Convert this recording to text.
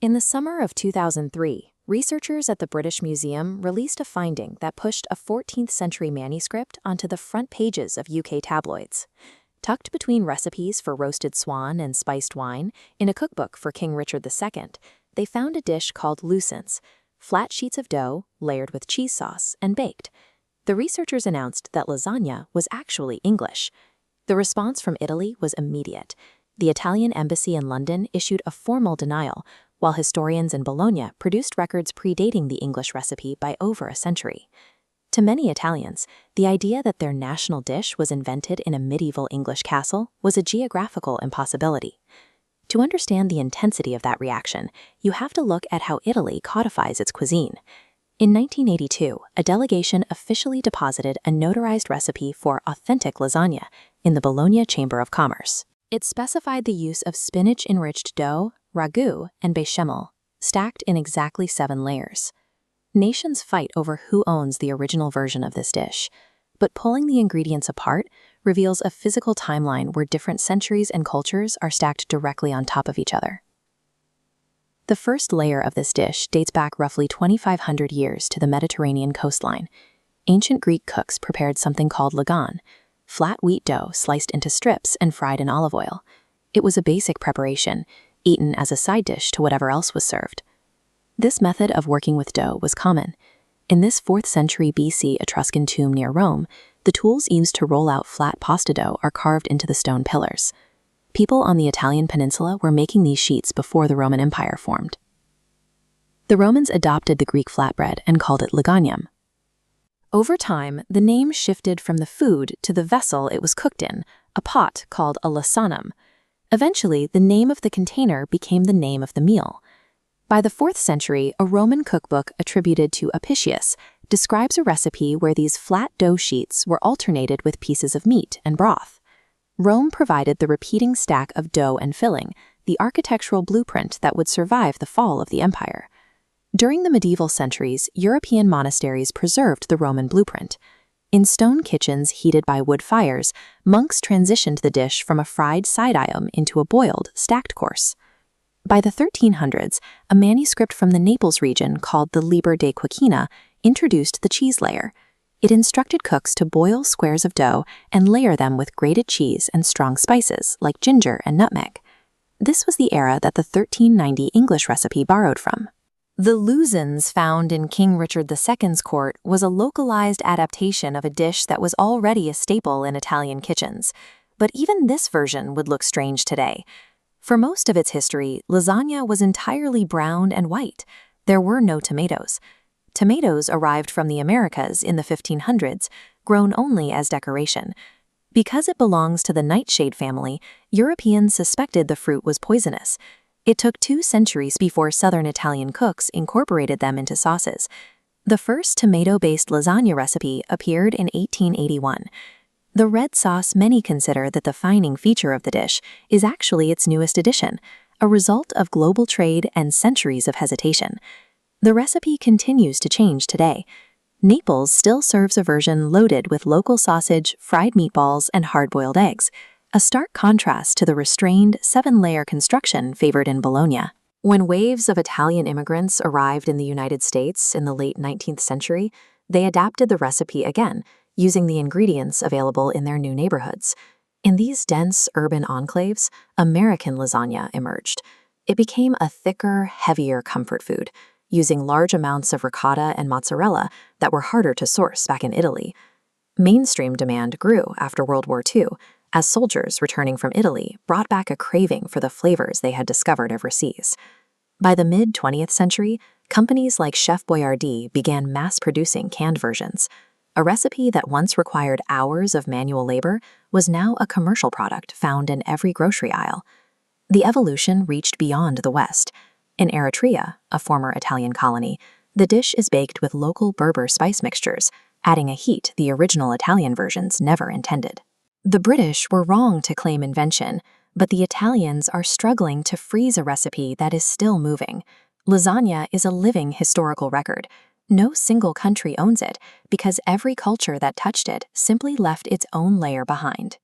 In the summer of 2003, researchers at the British Museum released a finding that pushed a 14th century manuscript onto the front pages of UK tabloids. Tucked between recipes for roasted swan and spiced wine in a cookbook for King Richard II, they found a dish called loseyns, flat sheets of dough layered with cheese sauce and baked. The researchers announced that lasagna was actually English. The response from Italy was immediate. The Italian embassy in London issued a formal denial, while historians in Bologna produced records predating the English recipe by over a century. To many Italians, the idea that their national dish was invented in a medieval English castle was a geographical impossibility. To understand the intensity of that reaction, you have to look at how Italy codifies its cuisine. In 1982, a delegation officially deposited a notarized recipe for authentic lasagna in the Bologna Chamber of Commerce. It specified the use of spinach-enriched dough, ragu, and bechamel, stacked in exactly 7 layers. Nations fight over who owns the original version of this dish, but pulling the ingredients apart reveals a physical timeline where different centuries and cultures are stacked directly on top of each other. The first layer of this dish dates back roughly 2,500 years to the Mediterranean coastline. Ancient Greek cooks prepared something called laganon, flat wheat dough sliced into strips and fried in olive oil. It was a basic preparation, eaten as a side dish to whatever else was served. This method of working with dough was common. In this 4th century BC Etruscan tomb near Rome, the tools used to roll out flat pasta dough are carved into the stone pillars. People on the Italian peninsula were making these sheets before the Roman Empire formed. The Romans adopted the Greek flatbread and called it lagagnum. Over time, the name shifted from the food to the vessel it was cooked in, a pot called a lasanum. Eventually, the name of the container became the name of the meal. By the 4th century, a Roman cookbook attributed to Apicius describes a recipe where these flat dough sheets were alternated with pieces of meat and broth. Rome provided the repeating stack of dough and filling, the architectural blueprint that would survive the fall of the empire. During the medieval centuries, European monasteries preserved the Roman blueprint. In stone kitchens heated by wood fires, monks transitioned the dish from a fried side item into a boiled, stacked course. By the 1300s, a manuscript from the Naples region called the Liber de Quicina introduced the cheese layer. It instructed cooks to boil squares of dough and layer them with grated cheese and strong spices like ginger and nutmeg. This was the era that the 1390 English recipe borrowed from. The loseyns found in King Richard II's court was a localized adaptation of a dish that was already a staple in Italian kitchens. But even this version would look strange today. For most of its history, lasagna was entirely brown and white. There were no tomatoes. Tomatoes arrived from the Americas in the 1500s, grown only as decoration. Because it belongs to the nightshade family, Europeans suspected the fruit was poisonous. It took 2 centuries before southern Italian cooks incorporated them into sauces. The first tomato-based lasagna recipe appeared in 1881. The red sauce many consider the defining feature of the dish is actually its newest addition, a result of global trade and centuries of hesitation. The recipe continues to change today. Naples still serves a version loaded with local sausage, fried meatballs, and hard-boiled eggs, a stark contrast to the restrained 7-layer construction favored in Bologna. When waves of Italian immigrants arrived in the United States in the late 19th century, they adapted the recipe again, using the ingredients available in their new neighborhoods. In these dense urban enclaves, American lasagna emerged. It became a thicker, heavier comfort food, using large amounts of ricotta and mozzarella that were harder to source back in Italy. Mainstream demand grew after World War II, as soldiers returning from Italy brought back a craving for the flavors they had discovered overseas. By the mid-20th century, companies like Chef Boyardee began mass-producing canned versions. A recipe that once required hours of manual labor was now a commercial product found in every grocery aisle. The evolution reached beyond the West. In Eritrea, a former Italian colony, the dish is baked with local Berber spice mixtures, adding a heat the original Italian versions never intended. The British were wrong to claim invention, but the Italians are struggling to freeze a recipe that is still moving. Lasagna is a living historical record. No single country owns it because every culture that touched it simply left its own layer behind.